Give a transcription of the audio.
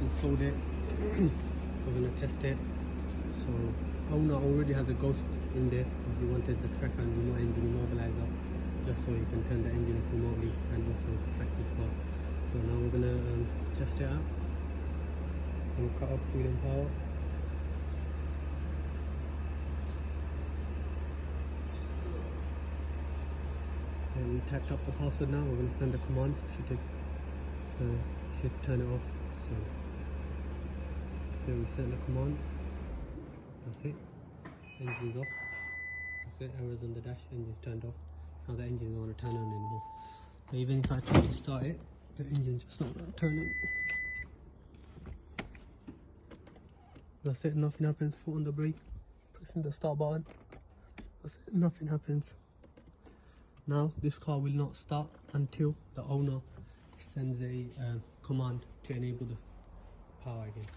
installed it. We're going to test it. So owner already has a ghost in there. He wanted the tracker and remote engine immobiliser, just so he can turn the engine off remotely and also track this car. So now we're going to test it out. So we'll cut off freedom power. So we typed up the password now. We're going to send a command. Should turn it off. So we send the command. That's it. Engine's off. That's it. Errors on the dash. Engine's turned off. Now the engine doesn't want to turn on anymore. So even if I try to start it, the engine's just not turning. That's it. Nothing happens. Foot on the brake. Pressing the start button. That's it. Nothing happens. Now this car will not start until the owner sends a command to enable the power again.